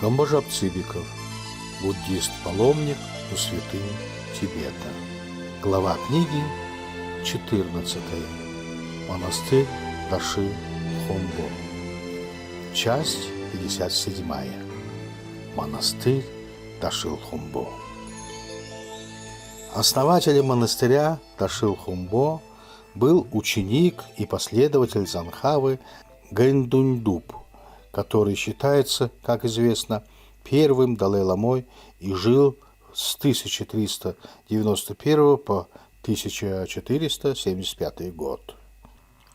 Камбажап Цыбиков, буддист-паломник у святынь Тибета. Глава книги 14. Монастырь Даши-Лхомбо. Часть 57. Монастырь Даши-Лхомбо. Основателем монастыря Даши-Лхомбо был ученик и последователь Дзангхавы Гэндуньдуб, который считается, как известно, первым Далай-ламой и жил с 1391 по 1475 год.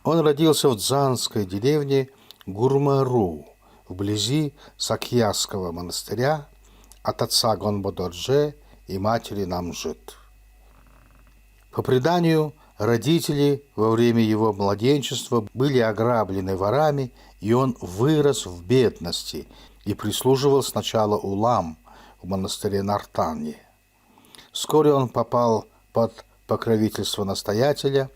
Он родился в дзанской деревне Гурмару, вблизи Сакьяского монастыря, от отца Гонбо-дорже и матери Намжит. По преданию, родители во время его младенчества были ограблены ворами, и он вырос в бедности и прислуживал сначала улам в монастыре Нартане. Вскоре он попал под покровительство настоятеля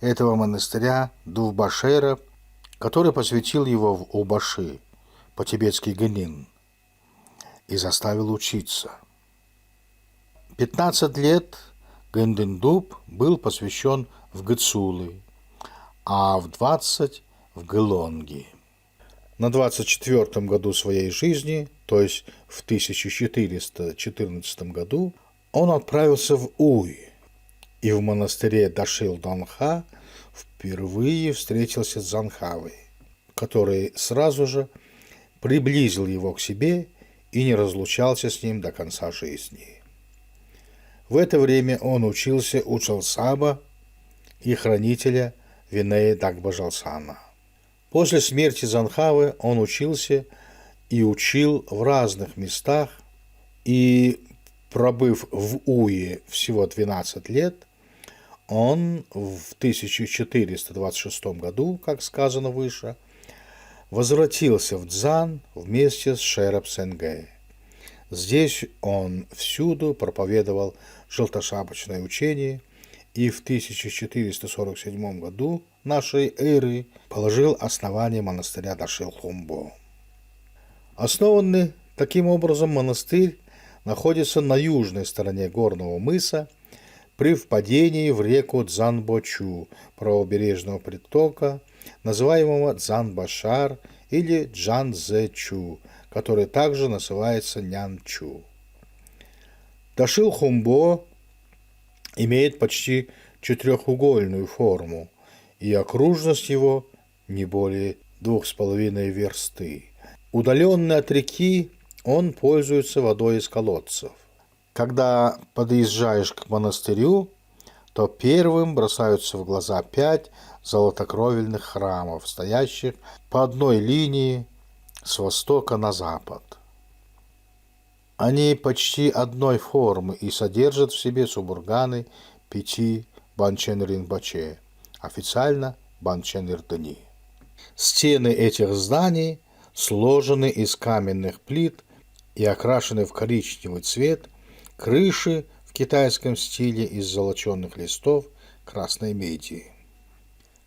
этого монастыря Дувбашера, который посвятил его в Убаши, по-тибетски Гэнин, и заставил учиться. 15 лет Гэндуньдуб был посвящен в Гэцулы, а в 20 – в Гелонги. На 24-м году своей жизни, то есть в 1414 году, он отправился в Уй, и в монастыре Дашил-Донха впервые встретился с Дзангхавой, который сразу же приблизил его к себе и не разлучался с ним до конца жизни. В это время он учился у Чалсаба и хранителя Винея Дагба-Жалсана. После смерти Дзангхавы он учился и учил в разных местах, и, пробыв в Уе всего 12 лет, он в 1426 году, как сказано выше, возвратился в Дзан вместе с Шерап Сенгэ. Здесь он всюду проповедовал желтошапочное учение и в 1447 году нашей эры положил основание монастыря Даши-Лхомбо. Основанный таким образом монастырь находится на южной стороне горного мыса при впадении в реку Дзанбочу, правобережного притока, называемого Дзанбашар или Джанзэчу, который также называется Нянчу. Даши-Лхомбо имеет почти четырехугольную форму, и окружность его не более 2,5 версты. Удаленный от реки, он пользуется водой из колодцев. Когда подъезжаешь к монастырю, то первым бросаются в глаза 5 золотокровельных храмов, стоящих по одной линии с востока на запад. Они почти одной формы и содержат в себе субурганы 5 Банчен-Ринпоче, официально Банчен-Ирдыни. Стены этих зданий сложены из каменных плит и окрашены в коричневый цвет, крыши в китайском стиле из золоченых листов красной меди.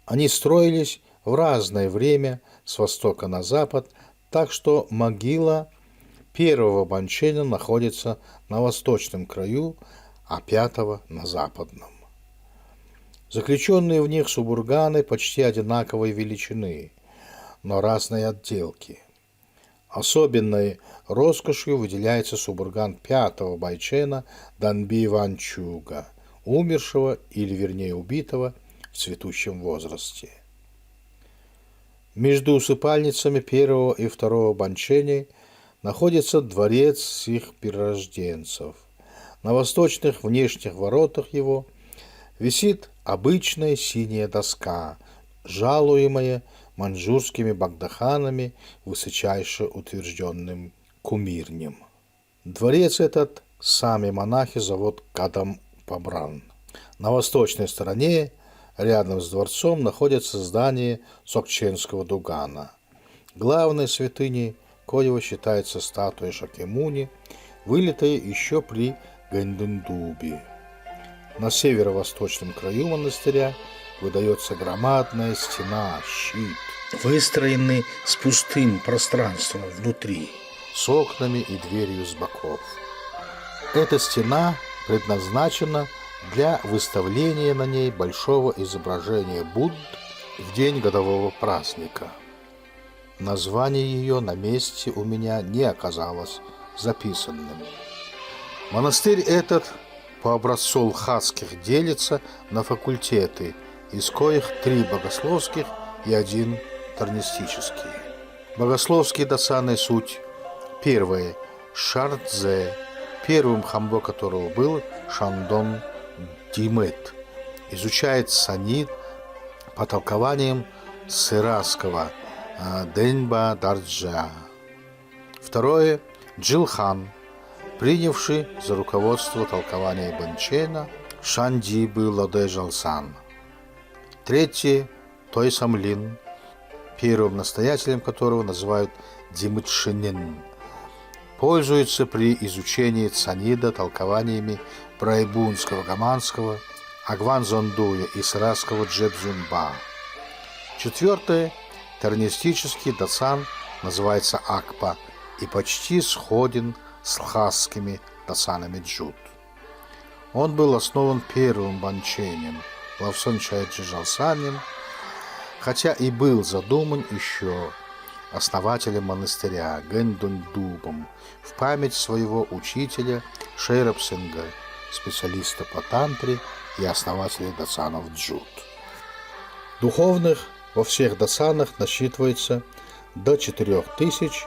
Они строились в разное время с востока на запад, так что могила первого Банчена находится на восточном краю, а 5-го на западном. Заключенные в них субурганы почти одинаковой величины, но разной отделки. Особенной роскошью выделяется субурган 5-го Байчена Данби Ванчуга, умершего, или вернее убитого, в цветущем возрасте. Между усыпальницами 1-го и 2-го Банченей находится дворец всех перерожденцев. На восточных внешних воротах его висит обычная синяя доска, жалуемая маньчжурскими багдаханами высочайше утвержденным кумирнем. Дворец этот сами монахи зовут Кадам-Пабран. На восточной стороне, рядом с дворцом, находится здание Сокченского дугана. Главной святыней коего считается статуя Шакьямуни, вылитая еще при Гэндуньдубе. На северо-восточном краю монастыря выдается громадная стена, щит, выстроенный с пустым пространством внутри. с окнами и дверью с боков. Эта стена предназначена для выставления на ней большого изображения Будды в день годового праздника. Название ее на месте у меня не оказалось записанным. Монастырь этот по образцу лхасских делится на факультеты, из коих 3 богословских и 1 тернистический. Богословские дасаны суть: первое – Шардзе, первым хамбо которого был Шандон Димет, изучает санит по толкованиям сыраского Деньба Дарджа. Второе – Джилхан, принявший за руководство толкования Бэнчена Шандибы Лоде Жалсан. Третье – Той Самлин, первым настоятелем которого называют Димытшинин, пользуется при изучении цанида толкованиями Прайбунского Гаманского, Агванзондуя и сыраского Джебзюнба. Четвертое – тернистический дасан называется Акпа и почти сходен с лхасскими дасанами Джут. Он был основан первым банченем Лавсон Чайджи Жалсанем, хотя и был задуман еще основателем монастыря Гэндунь-дубом в память своего учителя Шейрапсинга, специалиста по тантре и основателя дасанов Джут. Духовных во всех дасанах насчитывается до 4000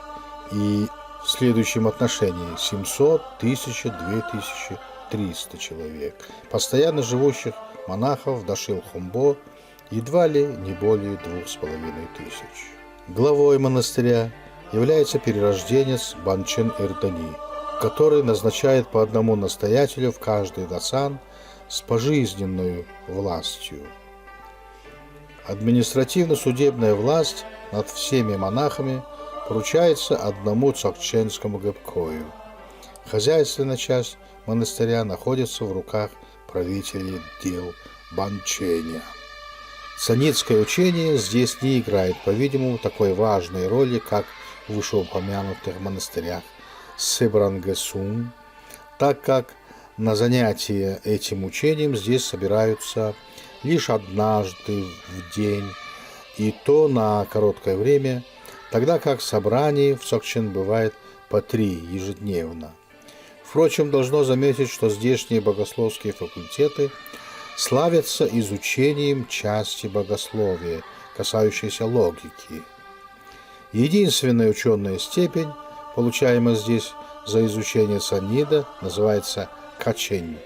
и в следующем отношении 700, 1000, 2300 человек. Постоянно живущих монахов в Дашил-Хумбо едва ли не более 2500. Главой монастыря является перерожденец Банчен Ирдани, который назначает по одному настоятелю в каждый дасан с пожизненной властью. Административно-судебная власть над всеми монахами поручается одному цокченскому гэпкою. Хозяйственная часть монастыря находится в руках правителей дел Банченя. Санитское учение здесь не играет, по-видимому, такой важной роли, как в вышеупомянутых монастырях Себрангесун, так как на занятия этим учением здесь собираются лишь однажды в день, и то на короткое время, тогда как собраний в Цокчен бывает по 3 ежедневно. Впрочем, должно заметить, что здешние богословские факультеты славятся изучением части богословия, касающейся логики. Единственная ученая степень, получаемая здесь за изучение саннида, называется качень,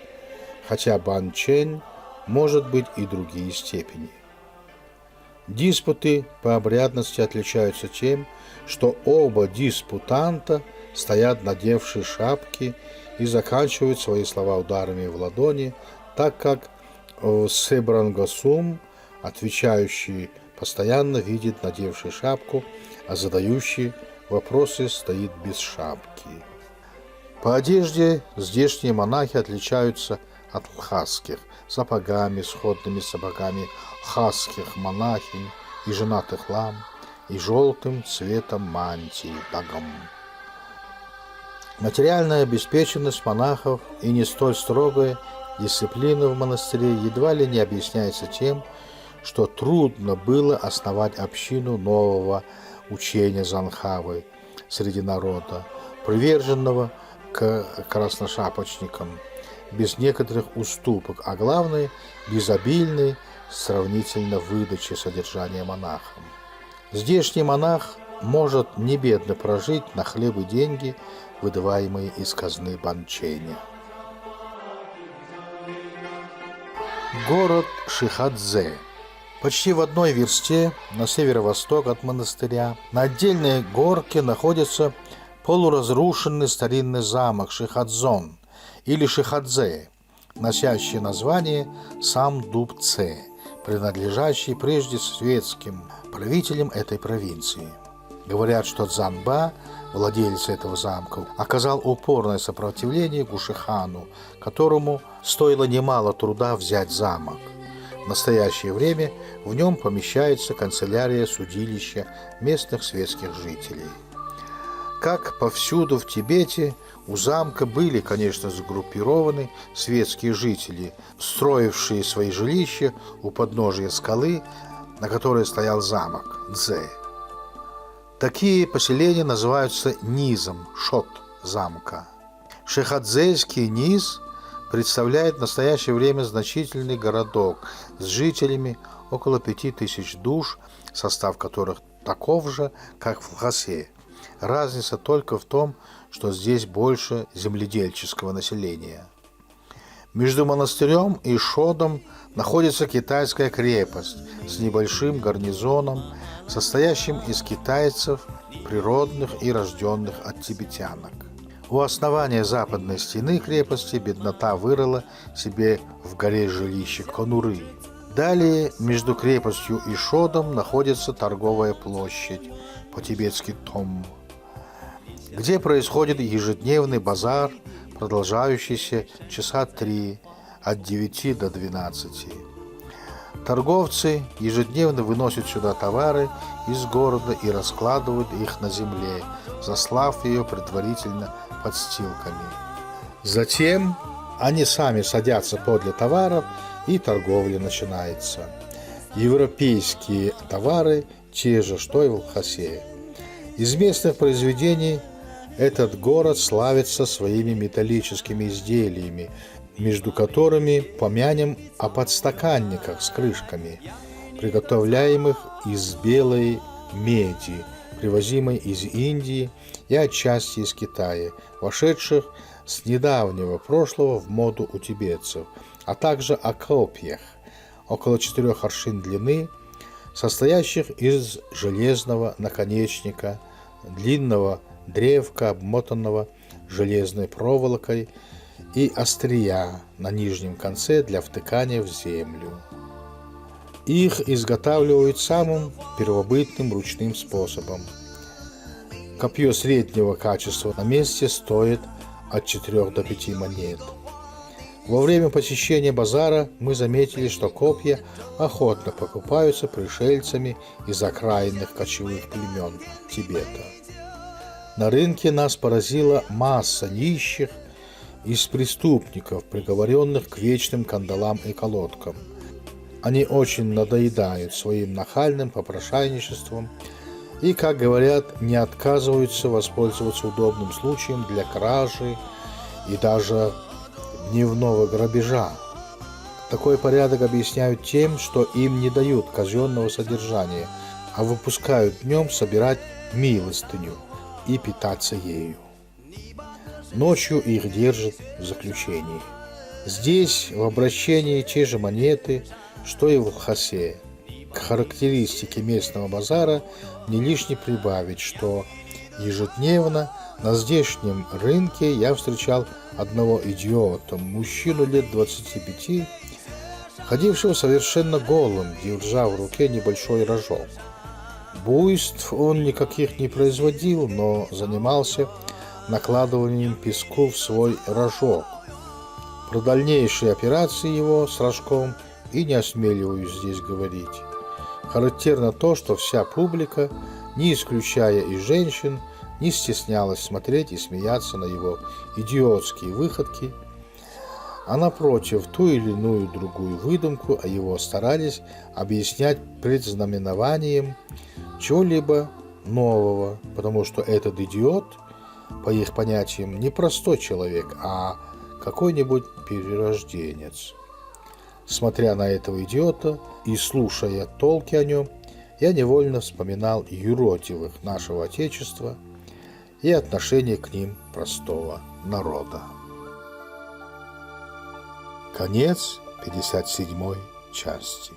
хотя банчень может быть и другие степени. Диспуты по обрядности отличаются тем, что оба диспутанта стоят, надевшие шапки, и заканчивают свои слова ударами в ладони, так как Себрангасум, отвечающий, постоянно видит надевший шапку, а задающий вопросы стоит без шапки. По одежде здешние монахи отличаются от лхасских сапогами, сходными с сапогами лхасских монахинь и женатых лам, и желтым цветом мантии дагам. Материальная обеспеченность монахов и не столь строгая дисциплина в монастыре едва ли не объясняется тем, что трудно было основать общину нового учения Занхавы среди народа, приверженного к красношапочникам, без некоторых уступок, а главное, без обильной сравнительно выдачи содержания монахам. Здешний монах может небедно прожить на хлеб и деньги, выдаваемые из казны Банченя. Город Шихадзе. Почти в одной версте на северо-восток от монастыря на отдельной горке находится полуразрушенный старинный замок Шихадзон или Шихадзе, носящий название Самдубце, принадлежащий прежде светским правителям этой провинции. Говорят, что Цзанба, владелец этого замка, оказал упорное сопротивление Гушихану, которому стоило немало труда взять замок. В настоящее время в нем помещается канцелярия судилища местных светских жителей. Как повсюду в Тибете, у замка были, конечно, сгруппированы светские жители, строившие свои жилища у подножия скалы, на которой стоял замок Дзе. Такие поселения называются низом, шот замка. Шехадзейский низ представляет в настоящее время значительный городок с жителями около 5000 душ, состав которых таков же, как в Лхасе. Разница только в том, что здесь больше земледельческого населения. Между монастырем и Шодом находится китайская крепость с небольшим гарнизоном, состоящим из китайцев, природных и рожденных от тибетянок. У основания западной стены крепости беднота вырыла себе в горе жилище конуры. Далее между крепостью и Шодом находится торговая площадь, по-тибетски Том, где происходит ежедневный базар, продолжающийся часа 3, от 9 до 12. Торговцы ежедневно выносят сюда товары из города и раскладывают их на земле, заслав ее предварительно подстилками. Затем они сами садятся подле товаров, и торговля начинается. Европейские товары те же, что и в Лхасе. Из местных произведений этот город славится своими металлическими изделиями, между которыми помянем о подстаканниках с крышками, приготовляемых из белой меди, привозимой из Индии и отчасти из Китая, вошедших с недавнего прошлого в моду у тибетцев, а также о копьях, около 4 аршин длины, состоящих из железного наконечника, длинного древка, обмотанного железной проволокой, и острия на нижнем конце для втыкания в землю. Их изготавливают самым первобытным ручным способом. Копье среднего качества на месте стоит от 4 до 5 монет. Во время посещения базара мы заметили, что копья охотно покупаются пришельцами из окраинных кочевых племен Тибета. На рынке нас поразила масса нищих из преступников, приговоренных к вечным кандалам и колодкам. Они очень надоедают своим нахальным попрошайничеством и, как говорят, не отказываются воспользоваться удобным случаем для кражи и даже дневного грабежа. Такой порядок объясняют тем, что им не дают казенного содержания, а выпускают днем собирать милостыню и питаться ею. Ночью их держат в заключении. Здесь в обращении те же монеты, что и в Лхасе. К характеристике местного базара не лишне прибавить, что ежедневно на здешнем рынке я встречал одного идиота, мужчину лет 25, ходившего совершенно голым, держа в руке небольшой рожок. Буйств он никаких не производил, но занимался накладыванием песку в свой рожок. Про дальнейшие операции его с рожком и не осмеливаюсь здесь говорить. Характерно то, что вся публика, не исключая и женщин, не стеснялась смотреть и смеяться на его идиотские выходки, а напротив, ту или иную другую выдумку его старались объяснять предзнаменованием чего-либо нового, потому что этот идиот, по их понятиям, не простой человек, а какой-нибудь перерожденец. Смотря на этого идиота и слушая толки о нем, я невольно вспоминал юродивых нашего Отечества и отношение к ним простого народа. Конец 57 части.